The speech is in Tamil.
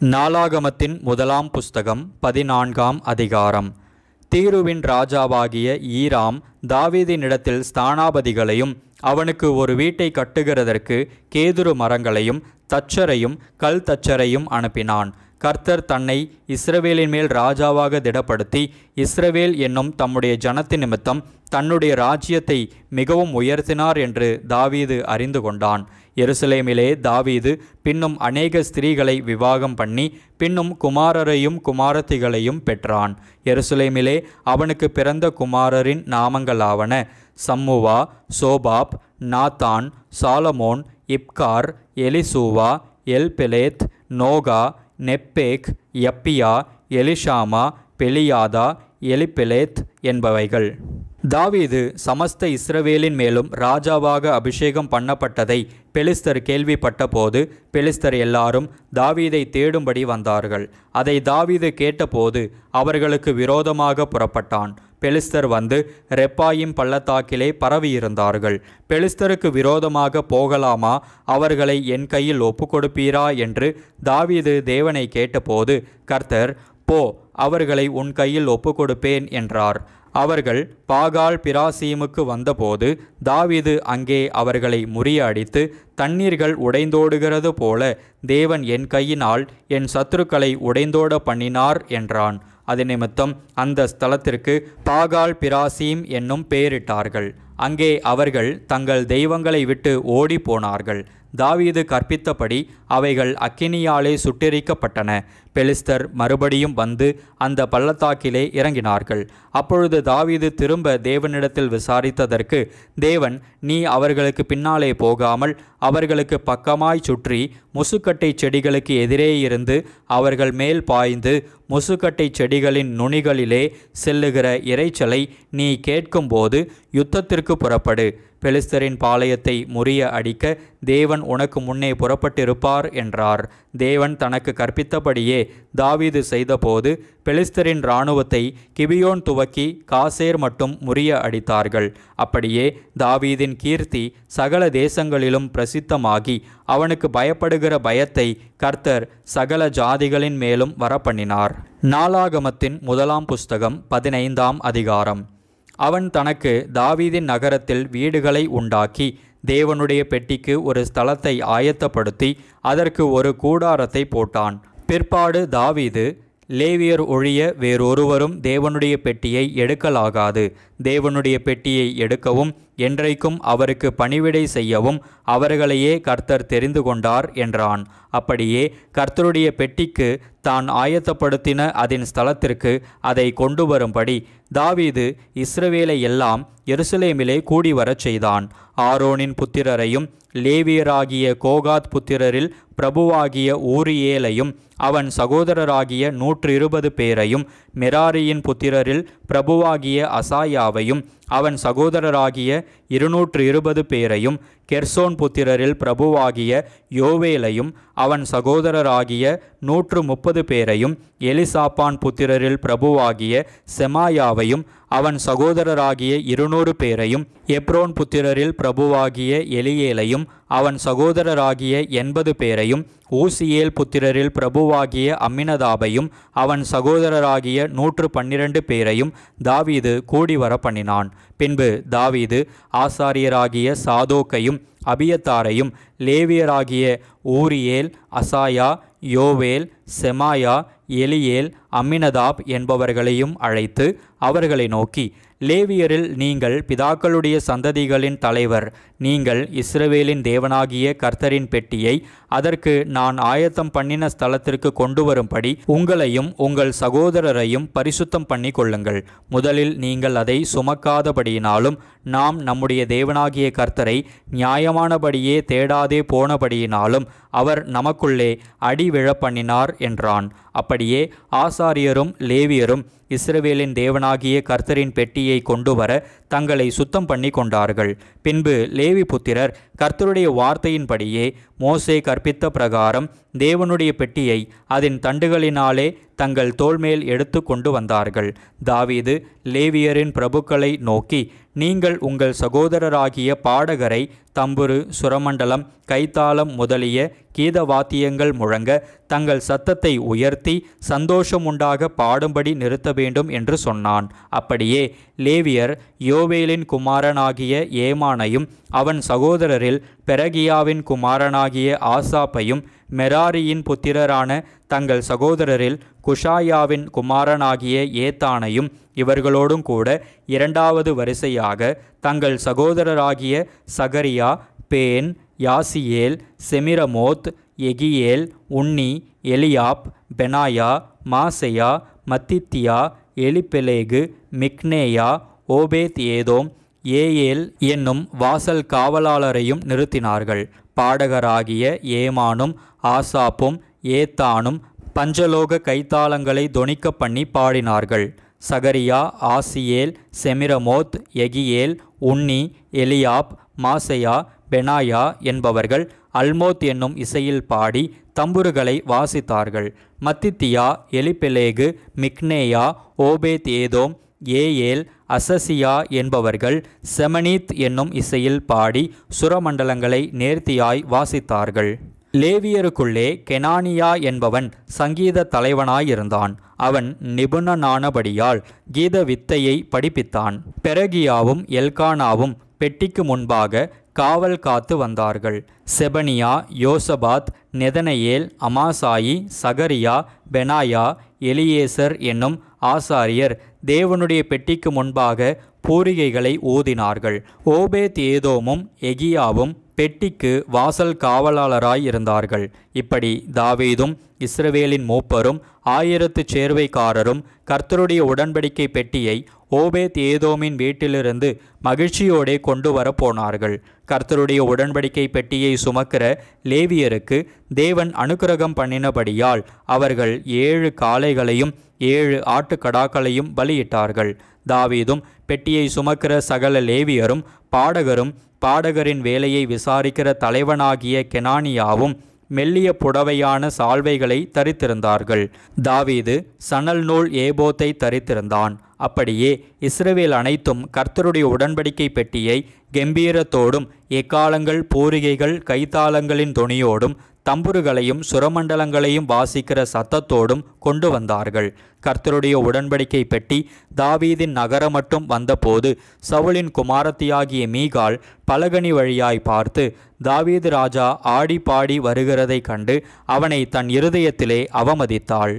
நாளாகமத்தின் முதலாம் புஸ்தகம் 14ஆம் அதிகாரம். தீருவின் ராஜாவாகிய ஈராம் தாவீதினிடத்தில் ஸ்தானாபதிகளையும் அவனுக்கு ஒரு வீட்டை கட்டுகிறதற்கு கேதுரு மரங்களையும் தச்சரையும் கல் தச்சரையும் அனுப்பினான். கர்த்தர் தன்னை இஸ்ரவேலின் மேல் ராஜாவாக திடப்படுத்தி இஸ்ரவேல் என்னும் தம்முடைய ஜனத்தின் நிமித்தம் தன்னுடைய ராஜ்யத்தை மிகவும் உயர்த்தினார் என்று தாவீது அறிந்து கொண்டான். எருசலேமிலே தாவீது பின்னும் அநேக ஸ்திரீகளை விவாகம் பண்ணி பின்னும் குமாரரையும் குமாரத்திகளையும் பெற்றான். எருசலேமிலே அவனுக்கு பிறந்த குமாரரின் நாமங்களாவன: சம்முவா, சோபாப், நாத்தான், சாலமோன், இப்கார், எலிசூவா, எல்பெலேத், நோகா, நெப்பேக், யப்பியா, எலிஷாமா, பெலியாதா, எலிபெலேத் என்பவைகள். தாவீது சமஸ்த இஸ்ரவேலின் மேலும் ராஜாவாக அபிஷேகம் பண்ணப்பட்டதை பெலிஸ்தர் கேள்விப்பட்ட போது பெலிஸ்தர் எல்லாரும் தாவீதை தேடும்படி வந்தார்கள். அதை தாவீது கேட்டபோது அவர்களுக்கு விரோதமாக புறப்பட்டான். பெலிஸ்தர் வந்து ரெப்பாயிம் பள்ளத்தாக்கிலே பரவியிருந்தார்கள். பெலிஸ்தருக்கு விரோதமாக போகலாமா, அவர்களை என் கையில் ஒப்புக்கொடுப்பீரா என்று தாவீது தேவனை கேட்டபோது கர்த்தர், போ, அவர்களை உன் கையில் ஒப்புக்கொடுப்பேன் என்றார். அவர்கள் பாகால் பிராசீமுக்கு வந்தபோது தாவீது அங்கே அவர்களை முறியடித்து, தண்ணீர்கள் உடைந்தோடுகிறது போல தேவன் என் கையினால் என் சத்துருக்களை உடைந்தோட பண்ணினார் என்றான். அது நிமித்தம் அந்த ஸ்தலத்திற்கு பாகால் பிராசீம் என்னும் பெயரிட்டார்கள். அங்கே அவர்கள் தங்கள் தெய்வங்களை விட்டு ஓடி போனார்கள். தாவீது கற்பித்தபடி அவைகள் அக்கினியாலே சுட்டெரிக்கப்பட்டன. பெலிஸ்தர் மறுபடியும் வந்து அந்த பள்ளத்தாக்கிலே இறங்கினார்கள். அப்பொழுது தாவீது திரும்ப தேவனிடத்தில் விசாரித்ததற்கு தேவன், நீ அவர்களுக்கு பின்னாலே போகாமல் அவர்களுக்கு பக்கமாய் சுற்றி முசுக்கட்டை செடிகளுக்கு எதிரே இருந்து அவர்கள் மேல் பாய்ந்து முசுக்கட்டை செடிகளின் நுனிகளிலே செல்லுகிற இரைச்சலை நீ கேட்கும்போது யுத்தத்திற்கு புறப்படு. பெலிஸ்தரின் பாளையத்தை முறிய அடிக்க தேவன் உனக்கு முன்னே புறப்பட்டிருப்பார் என்றார். தேவன் தனக்கு கற்பித்தபடியே தாவீது செய்தபோது பெலிஸ்தரின் இராணுவத்தை கிபியோன் துவக்கி காசேர் மட்டும் முறிய அடித்தார்கள். அப்படியே தாவீதின் கீர்த்தி சகல தேசங்களிலும் பிரசித்தமாகி அவனுக்கு பயப்படுகிற பயத்தை கர்த்தர் சகல ஜாதிகளின் மேலும் வரப்பண்ணினார். நாளாகமத்தின் முதலாம் புஸ்தகம் 15ஆம் அதிகாரம். அவன் தனக்கு தாவீதின் நகரத்தில் வீடுகளை உண்டாக்கி தேவனுடைய பெட்டிக்கு ஒரு ஸ்தலத்தை ஆயத்தப்படுத்தி அதற்கு ஒரு கூடாரத்தை போட்டான். பிற்பாடு தாவீது, லேவியர் ஒழிய வேறொருவரும் தேவனுடைய பெட்டியை எடுக்கலாகாது. தேவனுடைய பெட்டியை எடுக்கவும் என்றைக்கும் அவருக்கு பணிவிடை செய்யவும் அவர்களையே கர்த்தர் தெரிந்து கொண்டார் என்றான். அப்படியே கர்த்தருடைய பெட்டிக்கு தான் ஆயத்தப்படுத்தின அதன் ஸ்தலத்திற்கு அதை கொண்டு வரும்படி தாவீது இஸ்ரவேலை எல்லாம் எருசலேமிலே கூடி வரச் செய்தான். ஆரோனின் புத்திரரையும் லேவியராகிய கோகாத் புத்திரரில் பிரபுவாகிய ஊரியேலையும் அவன் சகோதரராகிய 120 பேரையும், மெராரியின் புத்திரரில் பிரபுவாகிய அசாயாவையும் அவன் சகோதரராகிய 220 பேரையும், கெர்சோன் புத்திரரில் பிரபுவாகிய யோவேலையும் அவன் சகோதரராகிய 130 பேரையும், எலிசாப்பான் புத்திரரில் பிரபுவாகிய செமாயாவையும் அவன் சகோதரராகிய 200 பேரையும், எப்ரோன் புத்திரரில் பிரபுவாகிய எலியேலையும் அவன் சகோதரராகிய 80 பேரையும், ஊசியேல் புத்திரரில் பிரபுவாகிய அம்மினதாபையும் அவன் சகோதரராகிய 112 பேரையும் தாவீது கூடிவர பண்ணினான். பின்பு தாவீது ஆசாரியராகிய சாதோக்கையும் அபியத்தாரையும், லேவியராகிய ஊரியேல், அசாயா, யோவேல், செமாயா, எலியேல், அம்மினதாப் என்பவர்களையும் அழைத்து அவர்களை நோக்கி, லேவியரில் நீங்கள் பிதாக்களுடைய சந்ததிகளின் தலைவர். நீங்கள் இஸ்ரவேலின் தேவனாகிய கர்த்தரின் பெட்டியை அதற்கு நான் ஆயத்தம் பண்ணின ஸ்தலத்திற்கு கொண்டு வரும்படி உங்களையும் உங்கள் சகோதரரையும் பரிசுத்தம் பண்ணி கொள்ளுங்கள். முதலில் நீங்கள் அதை சுமக்காதபடியினாலும் நாம் நம்முடைய தேவனாகிய கர்த்தரை நியாயமானபடியே தேடாதே போனபடியினாலும் அவர் நமக்குள்ளே அடி விழப்பண்ணினார் என்றான். அப்படியே ஆசாரியரும் லேவியரும் இஸ்ரவேலின் தேவனாகிய கர்த்தரின் பெட்டியை கொண்டு வர தங்களை சுத்தம் பண்ணி கொண்டார்கள். பின்பு லேவி புத்திரர் கர்த்தருடைய வார்த்தையின்படியே மோசே கற்பித்த பிரகாரம் தேவனுடைய பெட்டியை அதன் தண்டுகளினாலே தங்கள் தோள்மேல் எடுத்து கொண்டு வந்தார்கள். தாவீது லேவியரின் பிரபுக்களை நோக்கி, நீங்கள் உங்கள் சகோதரராகிய பாடகரை தம்புரு, சுரமண்டலம், கைத்தாளம் முதலிய கீதவாத்தியங்கள் முழங்க தங்கள் சத்தத்தை உயர்த்தி சந்தோஷமுண்டாக பாடும்படி நிறுத்த வேண்டும் என்று சொன்னான். அப்படியே லேவியர் யோவேலின் குமாரனாகிய ஏமானையும் அவன் சகோதரரில் பெரகியாவின் குமாரனாகிய ஆசாப்பையும் மெராரியின் புத்திரரான தங்கள் சகோதரரில் குஷாயாவின் குமாரனாகிய ஏத்தானையும் இவர்களோடும் கூட இரண்டாவது வரிசையாக தங்கள் சகோதரராகிய சகரியா, பேன், யாசியேல், செமிரமோத், எகியேல், உன்னி, எலியாப், பெனாயா, மாசையா, மத்தித்தியா, எலிப்பெலேகு, மிக்னேயா, ஓபேத் ஏதோம், ஏயேல் என்னும் வாசல் காவலாளரையும் நிறுத்தினார்கள். பாடகராகிய ஏமானும் ஆசாப்பும் ஏத்தானும் பஞ்சலோக கைத்தாளங்களை தொனிக்க பண்ணி பாடினார்கள். சகரியா, ஆசியேல், செமிரமோத், எகியேல், உன்னி, எலியாப், மாசையா, பெனாயா என்பவர்கள் அல்மோத் என்னும் இசையில் பாடி தம்புருகளை வாசித்தார்கள். மத்தித்தியா, எலிப்பெலேகு, மிக்னேயா, ஓபேத் ஏதோம், ஏயேல், அசசியா என்பவர்கள் செமனீத் என்னும் இசையில் பாடி சுரமண்டலங்களை நேர்த்தியாய் வாசித்தார்கள். லேவியருக்குள்ளே கெனானியா என்பவன் சங்கீத தலைவனாயிருந்தான். அவன் நிபுணனானபடியால் கீத வித்தையை படிப்பித்தான். பெரகியாவும் எல்கானாவும் பெட்டிக்கு முன்பாக காவல் காத்து வந்தார்கள். செபனியா, யோசபாத், நெதனயேல், அமாசாயி, சகரியா, பெனாயா, எலியேசர் என்னும் ஆசாரியர் தேவனுடைய பெட்டிக்கு முன்பாக பூரிகைகளை ஊதினார்கள். ஓபேத் ஏதோமும் எகியாவும் பெட்டிக்கு வாசல் காவலாளராயிருந்தார்கள். இப்படி தாவீதும் இஸ்ரவேலின் மூப்பரும் 1000 சேர்வைக்காரரும் கர்த்தருடைய உடன்படிக்கை பெட்டியை ஓபேத் ஏதோமின் வீட்டிலிருந்து மகிழ்ச்சியோடே கொண்டு வர போனார்கள். கர்த்தருடைய உடன்படிக்கை பெட்டியை சுமக்கிற லேவியருக்கு தேவன் அனுக்கிரகம் பண்ணினபடியால் அவர்கள் 7 காளைகளையும் 7 ஆட்டுக்கடாக்களையும் பலியிட்டார்கள். தாவீதும் பெட்டியை சுமக்கிற சகல லேவியரும் பாடகரும் பாடகரின் வேலையை விசாரிக்கிற தலைவனாகிய கெனானியாவும் மெல்லிய புடவையான சால்வைகளை தரித்திருந்தார்கள். தாவீது சணல் நூல் ஏபோத்தை தரித்திருந்தான். அப்படியே இஸ்ரவேல் அனைத்தும் கர்த்தருடைய உடன்படிக்கை பெட்டியை கெம்பீரத்தோடும் எக்காலங்கள், பூரிகைகள், கைத்தாளங்களின் தொனியோடும் தம்புருகளையும் சுரமண்டலங்களையும் வாசிக்கிற சத்தத்தோடும் கொண்டு வந்தார்கள். கர்த்தருடைய உடன்படிக்கை பெட்டி தாவீதின் நகரம் மட்டும் வந்தபோது சவுலின் குமாரத்தியாகிய மீகாள் பலகனி வழியாய் பார்த்து தாவீது ராஜா ஆடி பாடி வருகிறதை கண்டு அவனை தன் இருதயத்திலே அவமதித்தாள்.